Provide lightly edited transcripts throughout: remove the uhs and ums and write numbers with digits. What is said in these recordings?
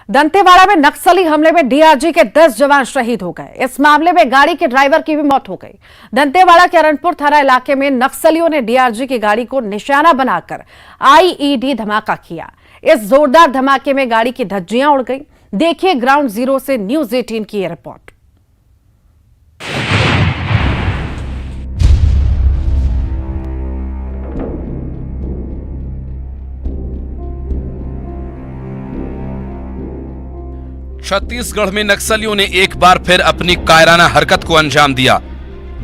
दंतेवाड़ा में नक्सली हमले में डीआरजी के 10 जवान शहीद हो गए। इस मामले में गाड़ी के ड्राइवर की भी मौत हो गई। दंतेवाड़ा के अरणपुर थाना इलाके में नक्सलियों ने डीआरजी की गाड़ी को निशाना बनाकर आईईडी धमाका किया। इस जोरदार धमाके में गाड़ी की धज्जियां उड़ गई। देखिए ग्राउंड जीरो से न्यूज 18 की यह रिपोर्ट। छत्तीसगढ़ में नक्सलियों ने एक बार फिर अपनी कायराना हरकत को अंजाम दिया।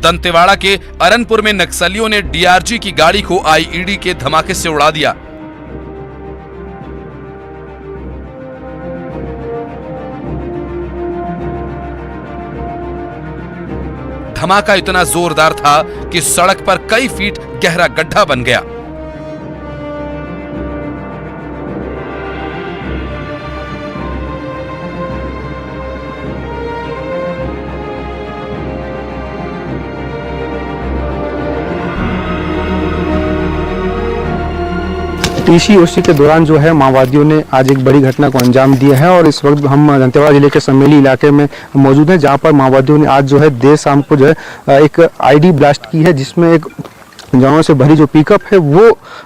दंतेवाड़ा के अरणपुर में नक्सलियों ने डीआरजी की गाड़ी को आईईडी के धमाके से उड़ा दिया। धमाका इतना जोरदार था कि सड़क पर कई फीट गहरा गड्ढा बन गया। टीसी के दौरान जो है माओवादियों ने आज एक बड़ी घटना को अंजाम दिया है और इस वक्त हम दंतेवाड़ा जिले के समेली इलाके में मौजूद हैं, जहां पर माओवादियों ने आज जो है देर शाम को जो है एक आईडी ब्लास्ट की है, जिसमें एक जवानों से भरी जो पिकअप है वो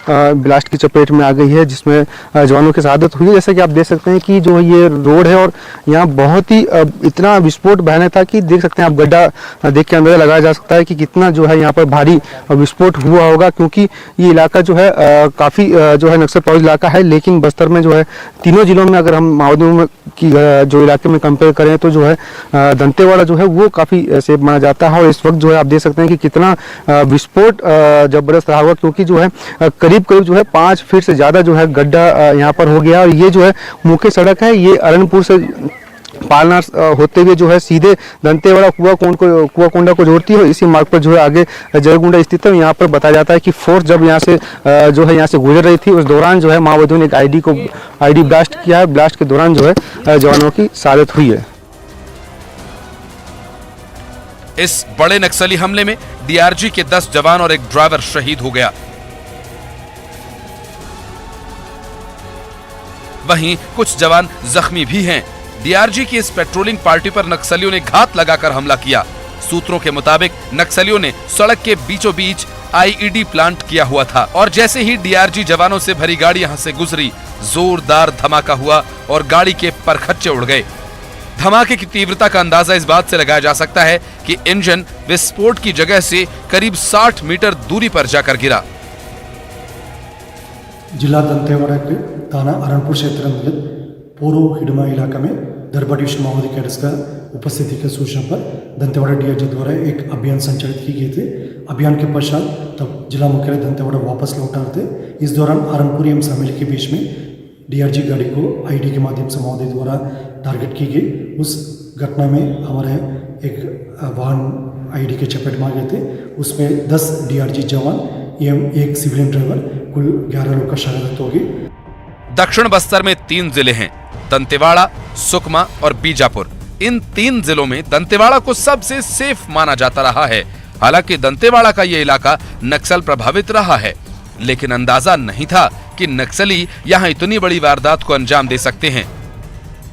ब्लास्ट की चपेट में आ गई है, जिसमें जवानों की शहादत हुई है। जैसा कि आप देख सकते हैं कि जो ये रोड है और यहाँ बहुत ही इतना विस्फोट भयानक था कि देख सकते हैं आप, गड्ढा देख के अंदाजा लगाया जा सकता है कि कितना जो है यहाँ पर भारी विस्फोट हुआ होगा, क्योंकि ये इलाका जो है काफ़ी जो है नक्सल प्रभावित इलाका है। लेकिन बस्तर में जो है तीनों जिलों में अगर हम माओवादियों की जो इलाके में कंपेयर करें तो जो है दंतेवाड़ा जो है वो काफ़ी सेफ माना जाता है। और इस वक्त जो है आप देख सकते हैं कि कितना विस्फोट जबरदस्त रहा होगा, क्योंकि जो है करीब करीब जो है 5 फीट से ज़्यादा जो है गड्ढा यहाँ पर हो गया। और ये जो है मुख्य सड़क है, ये अरणपुर से पालना होते हुए जो है सीधे दंतेवाड़ा कुआकोंडा को जोड़ती है। इसी मार्ग पर जो है आगे जयगुंडा स्थित है। यहाँ पर बताया जाता है कि फोर्स जब यहाँ से जो है यहाँ से गुजर रही थी, उस दौरान जो है माओवादियों ने एक आईडी ब्लास्ट किया है। ब्लास्ट के दौरान जो है जवानों की शहादत हुई है। इस बड़े नक्सली हमले में डीआरजी के 10 जवान और एक ड्राइवर शहीद हो गया। वहीं कुछ जवान जख्मी भी हैं। डीआरजी की इस पेट्रोलिंग पार्टी पर नक्सलियों ने घात लगाकर हमला किया। सूत्रों के मुताबिक नक्सलियों ने सड़क के बीचों बीच आईईडी प्लांट किया हुआ था और जैसे ही डीआरजी जवानों से भरी गाड़ी यहां से गुजरी, जोरदार धमाका हुआ और गाड़ी के परखच्चे उड़ गए। धमाके की तीव्रता का अंदाजा इस बात से लगाया जा सकता है कि इंजन विस्फोट की जगह से करीब 60 मीटर दूरी पर जाकर गिरा। जिला दंतेवाड़ा के थाना अरणपुर क्षेत्र में पूर्व हिडमा इलाका में दरबा डिवीजन माओवादी कैडर्स का उपस्थिति की सूचना पर दंतेवाड़ा डीआरजी द्वारा एक अभियान संचालित की गई थे। अभियान के पश्चात तब जिला मुख्यालय दंतेवाड़ा वापस लौटा थे। इस दौरान अरणपुर एवं समेली के बीच में डीआरजी गाड़ी को आईडी के माध्यम से माओवादी द्वारा टारगेट की गई। उस घटना में हमारे एक वाहन आईडी के चपेट में आ गए थे। उसमें 10 डीआरजी जवान एवं एक सिविलियन ड्राइवर, कुल 11 लोग का शहादत होगी। दक्षिण बस्तर में 3 जिले हैं, दंतेवाड़ा, सुकमा और बीजापुर। इन 3 जिलों में दंतेवाड़ा को सबसे सेफ माना जाता रहा है। हालांकि दंतेवाड़ा का ये इलाका नक्सल प्रभावित रहा है, लेकिन अंदाजा नहीं था कि नक्सली यहाँ इतनी बड़ी वारदात को अंजाम दे सकते हैं।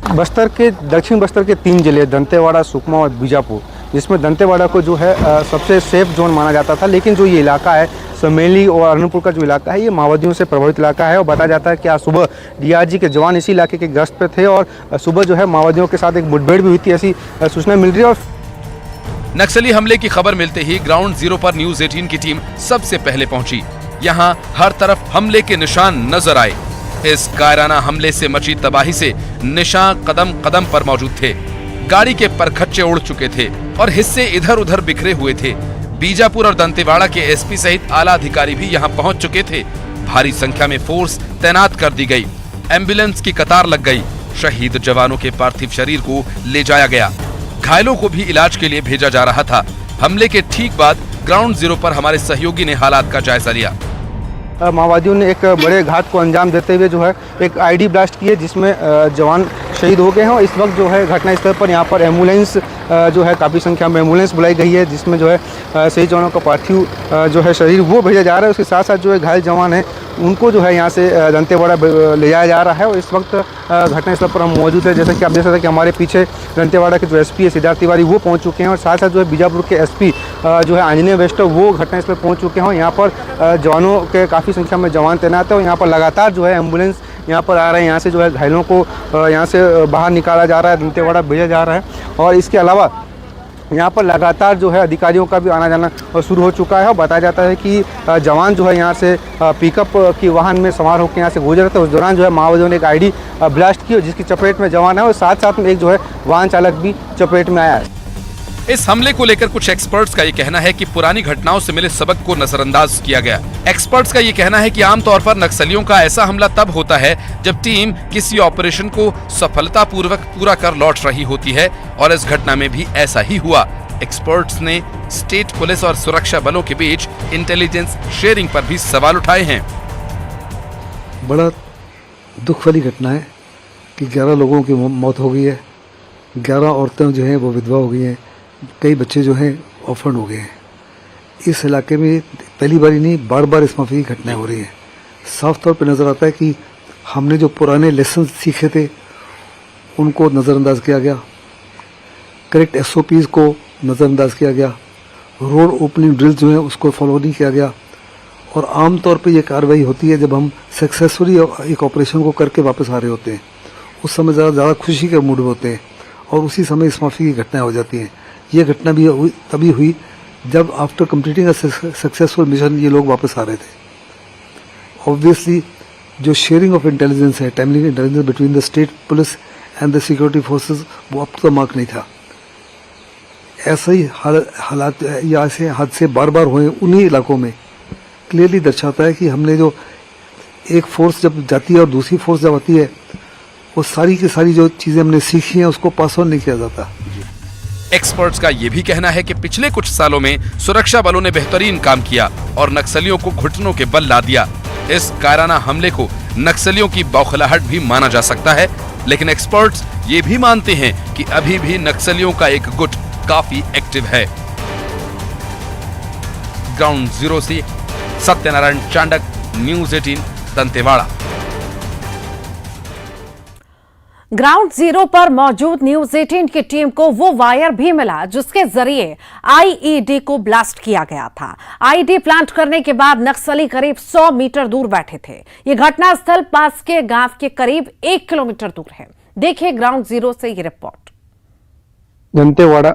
बस्तर के दक्षिण बस्तर के 3 जिले दंतेवाड़ा, सुकमा और बीजापुर, जिसमें दंतेवाड़ा को जो है सबसे सेफ जोन माना जाता था। लेकिन जो ये इलाका है समेली और अरणपुर का जो इलाका है, ये माओवादियों से प्रभावित इलाका है। और बताया जाता है कि आज सुबह डीआरजी के जवान इसी इलाके के गश्त पे थे और सुबह जो है माओवादियों के साथ एक मुठभेड़ भी हुई थी, ऐसी सूचना मिल रही है। और नक्सली हमले की खबर मिलते ही ग्राउंड जीरो पर न्यूज 18 की टीम सबसे पहले पहुंची। यहाँ हर तरफ हमले के निशान नजर आए। इस कायराना हमले से मची तबाही से निशान कदम कदम पर मौजूद थे। गाड़ी के परखच्चे उड़ चुके थे और हिस्से इधर उधर बिखरे हुए थे। बीजापुर और दंतेवाड़ा के एसपी सहित आला अधिकारी भी यहां पहुंच चुके थे। भारी संख्या में फोर्स तैनात कर दी गई। एम्बुलेंस की कतार लग गई। शहीद जवानों के पार्थिव शरीर को ले जाया गया। घायलों को भी इलाज के लिए भेजा जा रहा था। हमले के ठीक बाद ग्राउंड जीरो पर हमारे सहयोगी ने हालात का जायजा लिया। माओवादियों ने एक बड़े घात को अंजाम देते हुए जो है एक आईडी ब्लास्ट की है, जिसमें जवान शहीद हो गए हैं। और इस वक्त जो है घटनास्थल पर यहाँ पर एम्बुलेंस जो है काफ़ी संख्या में एम्बुलेंस बुलाई गई है, जिसमें जो है शहीद जवानों का पार्थिव जो है शरीर वो भेजा जा रहा है। उसके साथ साथ जो है घायल जवान हैं उनको जो है यहाँ से दंतेवाड़ा ले जाया जा रहा है। और इस वक्त घटनास्थल पर हम मौजूद है। जैसा कि आप देख सकते हैं कि हमारे पीछे दंतेवाड़ा के जो एसपी है सिद्धार्थ तिवारी वो पहुँच चुके हैं, और साथ साथ जो है बीजापुर के एसपी जो है आंजनेय वैष्णव वो घटनास्थल पर पहुँच चुके हैं। यहाँ पर जवानों के काफ़ी संख्या में जवान तैनात है, और यहाँ पर लगातार जो है एम्बुलेंस यहाँ पर आ रहे हैं। यहाँ से जो है घायलों को यहाँ से बाहर निकाला जा रहा है, दंतेवाड़ा भेजा जा रहा है। और इसके अलावा यहाँ पर लगातार जो है अधिकारियों का भी आना जाना शुरू हो चुका है। और बताया जाता है कि जवान जो है यहाँ से पिकअप की वाहन में सवार होकर यहाँ से गुजर रहे थे। उस दौरान जो है माओवादियों ने एक आईडी ब्लास्ट की, जिसकी चपेट में जवान है, और साथ साथ में एक जो है वाहन चालक भी चपेट में आया है। इस हमले को लेकर कुछ एक्सपर्ट्स का ये कहना है कि पुरानी घटनाओं से मिले सबक को नजरअंदाज किया गया। एक्सपर्ट्स का ये कहना है कि आमतौर पर नक्सलियों का ऐसा हमला तब होता है जब टीम किसी ऑपरेशन को सफलतापूर्वक पूरा कर लौट रही होती है, और इस घटना में भी ऐसा ही हुआ। एक्सपर्ट्स ने स्टेट पुलिस और सुरक्षा बलों के बीच इंटेलिजेंस शेयरिंग पर भी सवाल उठाए हैं। बड़ा दुख वाली घटना है कि 11 लोगों की मौत हो गई है, 11 औरतें जो हैं वो विधवा हो गई हैं, कई बच्चे जो हैं ऑफर्ड हो गए हैं। इस इलाके में पहली बार ही नहीं, बार बार इस माफी की घटनाएं हो रही हैं। साफ तौर पे नज़र आता है कि हमने जो पुराने लेसन सीखे थे उनको नज़रअंदाज किया गया, करेक्ट SOPs को नज़रअंदाज किया गया, रोड ओपनिंग ड्रिल जो है उसको फॉलो नहीं किया गया। और आम तौर पे ये कार्रवाई होती है जब हम सक्सेसफुली एक ऑपरेशन को करके वापस आ रहे होते हैं, उस समय ज़्यादा खुशी के मूड में होते हैं, और उसी समय इस माफी की घटनाएं हो जाती हैं। ये घटना भी तभी हुई जब after completing a successful mission ये लोग वापस आ रहे थे। ऑब्वियसली जो शेयरिंग ऑफ इंटेलिजेंस है, timely intelligence between the state police and the security forces, वो अब तक मार्क नहीं था। ऐसे ही हालात या ऐसे हादसे बार बार हुए उन्हीं इलाकों में, क्लियरली दर्शाता है कि हमने जो एक फोर्स जब जाती है और दूसरी फोर्स जब आती है, वो सारी की सारी जो चीज़ें हमने सीखी हैं उसको पास ऑन नहीं किया जाता। एक्सपर्ट्स का ये भी कहना है कि पिछले कुछ सालों में सुरक्षा बलों ने बेहतरीन काम किया और नक्सलियों को घुटनों के बल ला दिया। इस कायराना हमले को नक्सलियों की बौखलाहट भी माना जा सकता है, लेकिन एक्सपर्ट्स ये भी मानते हैं कि अभी भी नक्सलियों का एक गुट काफी एक्टिव है। ग्राउंड जीरो से Satyanarayan Chandak, news 18 Dantewada. Ground zero पर मौजूद न्यूज़ 18 की टीम को वो वायर भी मिला जिसके जरिए आईईडी को ब्लास्ट किया गया था। आईईडी प्लांट करने के बाद नक्सली करीब 100 मीटर दूर बैठे थे। ये घटनास्थल पास के गांव के करीब 1 किलोमीटर दूर है। देखिए ग्राउंड जीरो से ये रिपोर्ट। दंतेवाड़ा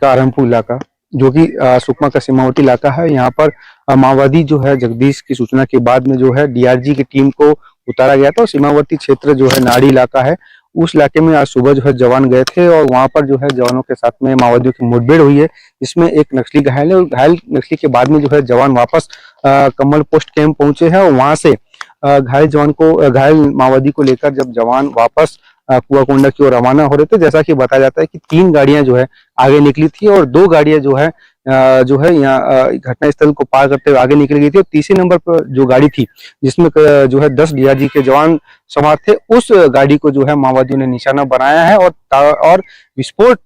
का आरमपुर इलाका जो कि सुकमा का सीमावर्ती इलाका है, यहाँ पर माओवादी जो है जगदीश की सूचना के बाद में जो है डीआरजी की टीम को उतारा गया था। और सीमावर्ती क्षेत्र जो है नाड़ी इलाका है, उस इलाके में आज सुबह जो है जवान गए थे और वहां पर जो है जवानों के साथ में माओवादियों की मुठभेड़ हुई है, जिसमें एक नक्सली घायल है। और घायल नक्सली के बाद में जो है जवान वापस कमल पोस्ट कैंप पहुंचे हैं, और वहां से घायल माओवादी को लेकर जब जवान वापस कुआकोंडा की ओर रवाना हो रहे थे, जैसा कि बताया जाता है कि 3 गाड़ियां जो है आगे निकली थी और 2 गाड़ियां जो है यहाँ घटनास्थल को पार करते हुए आगे निकल गई थी। और तीसरे नंबर पर जो गाड़ी थी जिसमें जो है 10 डीआरजी के जवान सवार थे, उस गाड़ी को जो है माओवादियों ने निशाना बनाया है। और विस्फोट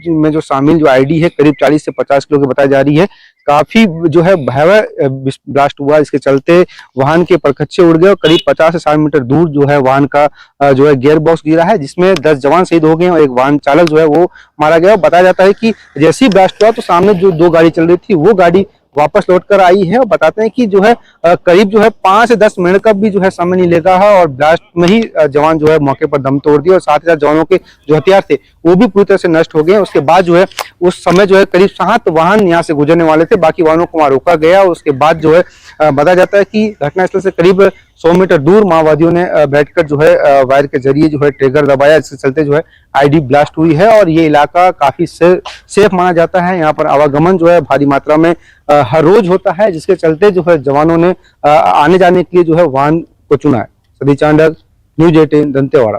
में जो शामिल जो आईडी है करीब 40 से 50 किलो की बताई जा रही है। काफी जो है भयावह ब्लास्ट हुआ, इसके चलते वाहन के परखच्चे उड़ गए और करीब 50 से 60 मीटर दूर जो है वाहन का जो है गियर बॉक्स गिरा है, जिसमें 10 जवान शहीद हो गए और एक वाहन चालक जो है वो मारा गया। बताया जाता है कि जैसे ही ब्लास्ट हुआ तो सामने जो 2 गाड़ी चल रही थी वो गाड़ी वापस लौटकर आई है। और बताते हैं कि जो है करीब जो है 5 से 10 मिनट का भी जो है समय नहीं लगा है और ब्लास्ट में ही जवान जो है मौके पर दम तोड़ दिया और साथ ही साथ जवानों के जो हथियार थे वो भी पूरी तरह से नष्ट हो गए। उसके बाद जो है उस समय जो है करीब 7 वाहन यहाँ से गुजरने वाले थे, बाकी वाहनों को वहां रोका गया। उसके बाद जो है बताया जाता है कि घटनास्थल से करीब 100 मीटर दूर माओवादियों ने बैठकर जो है वायर के जरिए जो है ट्रिगर दबाया, जिसके चलते जो है आईडी ब्लास्ट हुई है। और ये इलाका काफी सेफ माना जाता है। यहाँ पर आवागमन जो है भारी मात्रा में हर रोज होता है, जिसके चलते जो है जवानों ने आने जाने के लिए जो है वाहन को चुना है। सदी चांडक, न्यूज़ 18 दंतेवाड़ा।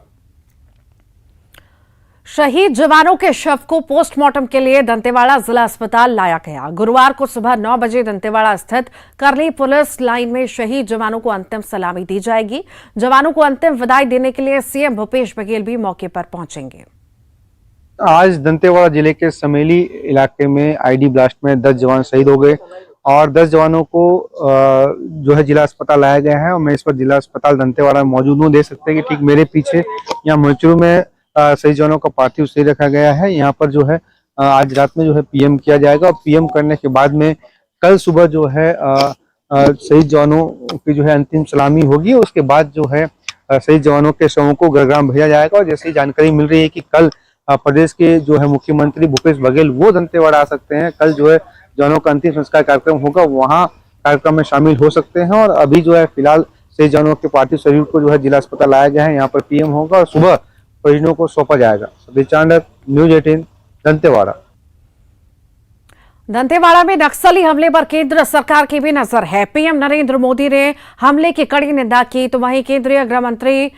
शहीद जवानों के शव को पोस्टमार्टम के लिए दंतेवाड़ा जिला अस्पताल लाया गया। गुरुवार को सुबह 9 बजे दंतेवाड़ा स्थित करली पुलिस लाइन में शहीद जवानों को अंतिम सलामी दी जाएगी। जवानों को अंतिम विदाई देने के लिए सीएम भूपेश बघेल भी मौके पर पहुंचेंगे। आज दंतेवाड़ा जिले के समेली इलाके में आईडी ब्लास्ट में 10 जवान शहीद हो गए और 10 जवानों को जो है जिला अस्पताल लाया गया है। और मैं इस पर जिला अस्पताल दंतेवाड़ा में मौजूद हूँ। देख सकते हैं कि ठीक मेरे पीछे यहाँ मोचरू में शहीद जवानों का पार्थिव शरीर रखा गया है। यहाँ पर जो है आज रात में जो है पीएम किया जाएगा और पीएम करने के बाद में कल सुबह जो है शहीद जवानों की जो है अंतिम सलामी होगी। उसके बाद जो है शहीद जवानों के शवों को गृहग्राम भेजा जाएगा। और जैसे जानकारी मिल रही है कि कल प्रदेश के जो है मुख्यमंत्री भूपेश बघेल वो दंतेवाड़ा आ सकते हैं। कल जो है जवानों का अंतिम संस्कार कार्यक्रम होगा, वहाँ कार्यक्रम में शामिल हो सकते हैं। और अभी जो है फिलहाल शहीद जवानों के पार्थिव शरीर को जो है जिला अस्पताल लाया गया है। यहाँ पर पीएम होगा और सुबह परिजनों को सौंपा जाएगा। सतीश चांडक, न्यूज 18 दंतेवाड़ा। दंतेवाड़ा में नक्सली हमले पर केंद्र सरकार की भी नजर है। पीएम नरेंद्र मोदी ने हमले की कड़ी निंदा की, तो वहीं केंद्रीय गृह मंत्री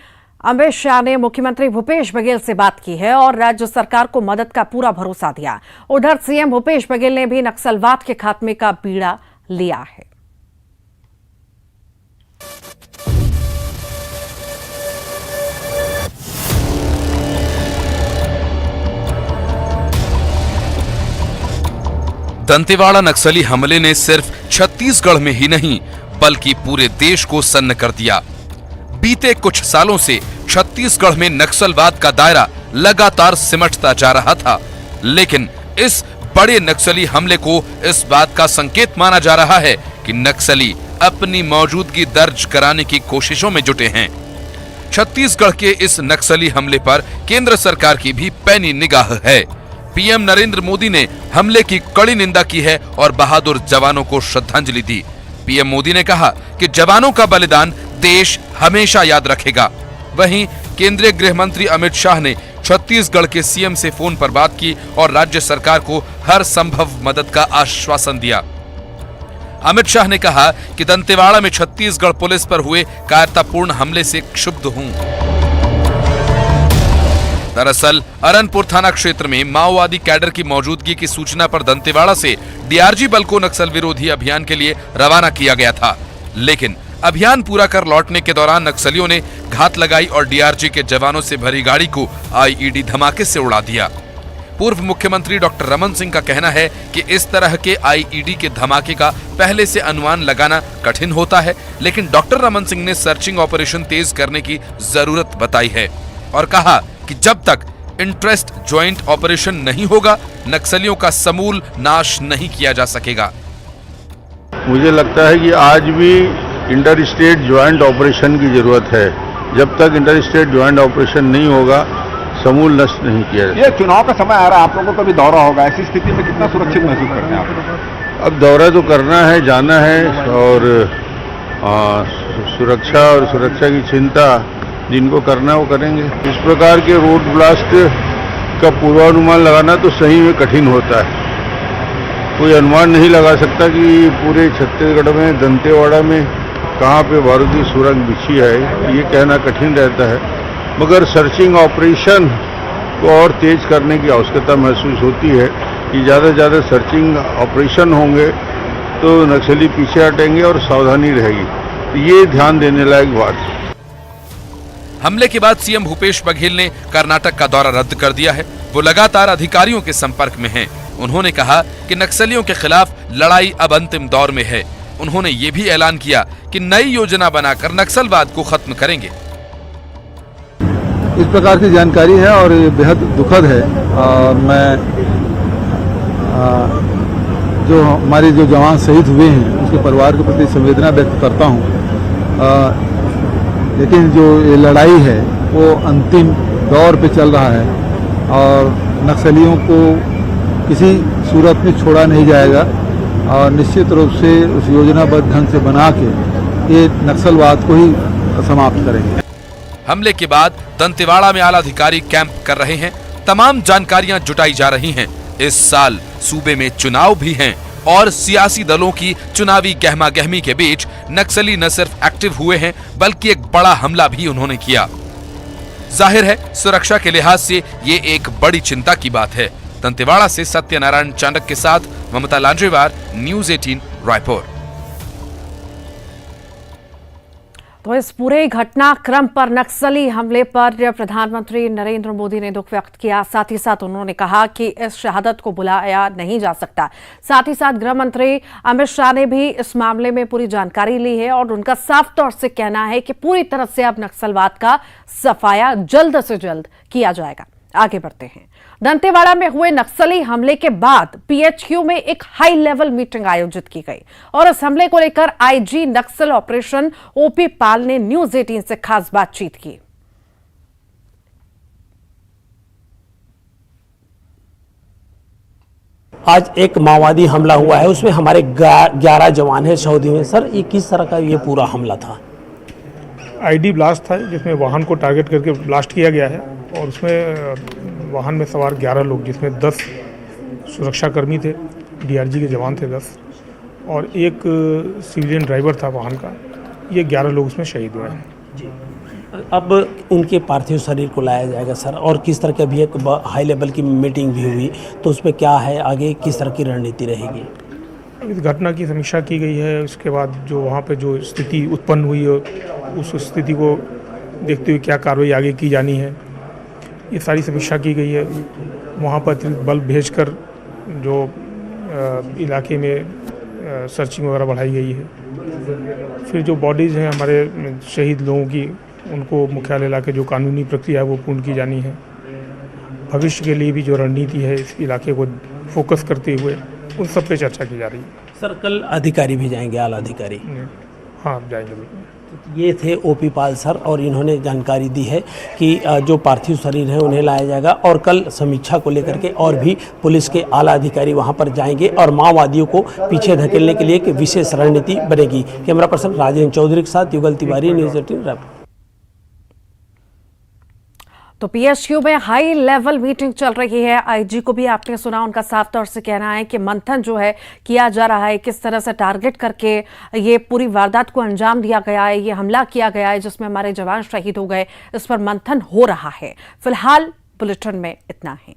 अमित शाह ने मुख्यमंत्री भूपेश बघेल से बात की है और राज्य सरकार को मदद का पूरा भरोसा दिया। उधर सीएम भूपेश बघेल ने भी नक्सलवाद के खात्मे का बीड़ा लिया है। दंतेवाड़ा नक्सली हमले ने सिर्फ छत्तीसगढ़ में ही नहीं बल्कि पूरे देश को सन्न कर दिया। बीते कुछ सालों से छत्तीसगढ़ में नक्सलवाद का दायरा लगातार सिमटता जा रहा था, लेकिन इस बड़े नक्सली हमले को इस बात का संकेत माना जा रहा है कि नक्सली अपनी मौजूदगी दर्ज कराने की कोशिशों में जुटे हैं। छत्तीसगढ़ के इस नक्सली हमले पर केंद्र सरकार की भी पैनी निगाह है। पीएम नरेंद्र मोदी ने हमले की कड़ी निंदा की है और बहादुर जवानों को श्रद्धांजलि दी। पीएम मोदी ने कहा कि जवानों का बलिदान देश हमेशा याद रखेगा। वहीं केंद्रीय गृह मंत्री अमित शाह ने छत्तीसगढ़ के सीएम से फोन पर बात की और राज्य सरकार को हर संभव मदद का आश्वासन दिया। अमित शाह ने कहा कि दंतेवाड़ा में छत्तीसगढ़ पुलिस पर हुए कायरतापूर्ण हमले से क्षुब्ध हूं। दरअसल अरनपुर थाना क्षेत्र में माओवादी कैडर की मौजूदगी की सूचना पर दंतेवाड़ा से डीआरजी बल को नक्सल विरोधी अभियान के लिए रवाना किया गया था, लेकिन अभियान पूरा कर लौटने के दौरान नक्सलियों ने घात लगाई और डीआरजी के जवानों से भरी गाड़ी को आईईडी धमाके से उड़ा दिया। पूर्व मुख्यमंत्री डॉक्टर रमन सिंह का कहना है कि इस तरह के आईईडी के धमाके का पहले से अनुमान लगाना कठिन होता है, लेकिन डॉक्टर रमन सिंह ने सर्चिंग ऑपरेशन तेज करने की जरूरत बताई है और कहा कि जब तक इंटरेस्ट ज्वाइंट ऑपरेशन नहीं होगा, नक्सलियों का समूल नाश नहीं किया जा सकेगा। मुझे लगता है कि आज भी इंटर स्टेट ज्वाइंट ऑपरेशन की जरूरत है। जब तक इंटर स्टेट ज्वाइंट ऑपरेशन नहीं होगा, समूल नष्ट नहीं किया जाएगा। ये चुनाव का समय आ रहा है, आप लोगों का भी दौरा होगा, ऐसी स्थिति में कितना सुरक्षित महसूस करते हैं आप? अब दौरा तो करना है, जाना है और सुरक्षा और सुरक्षा की चिंता जिनको करना है वो करेंगे। इस प्रकार के रोड ब्लास्ट का पूर्वानुमान लगाना तो सही में कठिन होता है। कोई अनुमान नहीं लगा सकता कि पूरे छत्तीसगढ़ में दंतेवाड़ा में कहाँ पे बारूदी सुरंग बिछी है, ये कहना कठिन रहता है। मगर सर्चिंग ऑपरेशन को और तेज करने की आवश्यकता महसूस होती है कि ज़्यादा से ज़्यादा सर्चिंग ऑपरेशन होंगे तो नक्सली पीछे हटेंगे और सावधानी रहेगी। ये ध्यान देने लायक बात है। हमले के बाद सीएम भूपेश बघेल ने कर्नाटक का दौरा रद्द कर दिया है। वो लगातार अधिकारियों के संपर्क में हैं। उन्होंने कहा कि नक्सलियों के खिलाफ लड़ाई अब अंतिम दौर में है। उन्होंने ये भी ऐलान किया कि नई योजना बनाकर नक्सलवाद को खत्म करेंगे। इस प्रकार की जानकारी है और ये बेहद दुखद है। मैं जो हमारे जो जवान शहीद हुए हैं उसके परिवार के प्रति संवेदना व्यक्त करता हूँ। लेकिन जो ये लड़ाई है वो अंतिम दौर पे चल रहा है और नक्सलियों को किसी सूरत में छोड़ा नहीं जाएगा और निश्चित रूप से उस योजनाबद्ध ढंग से बना के ये नक्सलवाद को ही समाप्त करेंगे। हमले के बाद दंतेवाड़ा में आला अधिकारी कैंप कर रहे हैं। तमाम जानकारियां जुटाई जा रही हैं। इस साल सूबे में चुनाव भी हैं और सियासी दलों की चुनावी गहमा गहमी के बीच नक्सली न सिर्फ एक्टिव हुए हैं बल्कि एक बड़ा हमला भी उन्होंने किया। जाहिर है सुरक्षा के लिहाज से ये एक बड़ी चिंता की बात है। दंतेवाड़ा से सत्यनारायण चाणक्य के साथ ममता लांजेवार, न्यूज़ 18 रायपुर। तो इस पूरे घटनाक्रम पर, नक्सली हमले पर प्रधानमंत्री नरेंद्र मोदी ने दुख व्यक्त किया। साथ ही साथ उन्होंने कहा कि इस शहादत को बुलाया नहीं जा सकता। साथ ही साथ गृह मंत्री अमित शाह ने भी इस मामले में पूरी जानकारी ली है और उनका साफ तौर से कहना है कि पूरी तरह से अब नक्सलवाद का सफाया जल्द से जल्द किया जाएगा। आगे बढ़ते हैं। दंतेवाड़ा में हुए नक्सली हमले के बाद पीएचक्यू में एक हाई लेवल मीटिंग आयोजित की गई और इस हमले को लेकर आईजी नक्सल ऑपरेशन ओपी पाल ने न्यूज़ 18 से खास बातचीत की। आज एक माओवादी हमला हुआ है, उसमें हमारे 11 जवान हैं शहीद हुए। सर, ये किस तरह का ये पूरा हमला था? आईडी ब्लास्ट था जिसमें वाहन को टारगेट करके ब्लास्ट किया गया है और उसमें वाहन में सवार 11 लोग, जिसमें 10 सुरक्षाकर्मी थे, डीआरजी के जवान थे 10 और एक सिविलियन ड्राइवर था वाहन का। ये 11 लोग उसमें शहीद हुए हैं। अब उनके पार्थिव शरीर को लाया जाएगा सर, और किस तरह की अभी एक हाई लेवल की मीटिंग भी हुई, तो उसमें क्या है आगे किस तरह की रणनीति रहेगी? इस घटना की समीक्षा की गई है। उसके बाद जो वहाँ पे जो स्थिति उत्पन्न हुई है, उस स्थिति को देखते हुए क्या कार्रवाई आगे की जानी है, ये सारी समीक्षा की गई है। वहाँ पर अतिरिक्त बल भेजकर जो इलाके में सर्चिंग वगैरह बढ़ाई गई है। फिर जो बॉडीज़ हैं हमारे शहीद लोगों की, उनको मुख्यालय लाके जो कानूनी प्रक्रिया है वो पूर्ण की जानी है। भविष्य के लिए भी जो रणनीति है इस इलाके को फोकस करते हुए उन सब पे चर्चा की जा रही है। सर, कल अधिकारी भी जाएंगे, आला अधिकारी? हाँ, जाएंगे। ये थे ओपी पाल सर और इन्होंने जानकारी दी है कि जो पार्थिव शरीर है उन्हें लाया जाएगा और कल समीक्षा को लेकर के और भी पुलिस के आला अधिकारी वहां पर जाएंगे और माओवादियों को पीछे धकेलने के लिए एक विशेष रणनीति बनेगी। कैमरा पर्सन राजेंद्र चौधरी के साथ युगल तिवारी, न्यूज़ 18 रायपुर। तो पीएचक्यू में हाई लेवल मीटिंग चल रही है। आईजी को भी आपने सुना, उनका साफ तौर से कहना है कि मंथन जो है किया जा रहा है, किस तरह से टारगेट करके ये पूरी वारदात को अंजाम दिया गया है, ये हमला किया गया है जिसमें हमारे जवान शहीद हो गए, इस पर मंथन हो रहा है। फिलहाल बुलेटिन में इतना ही।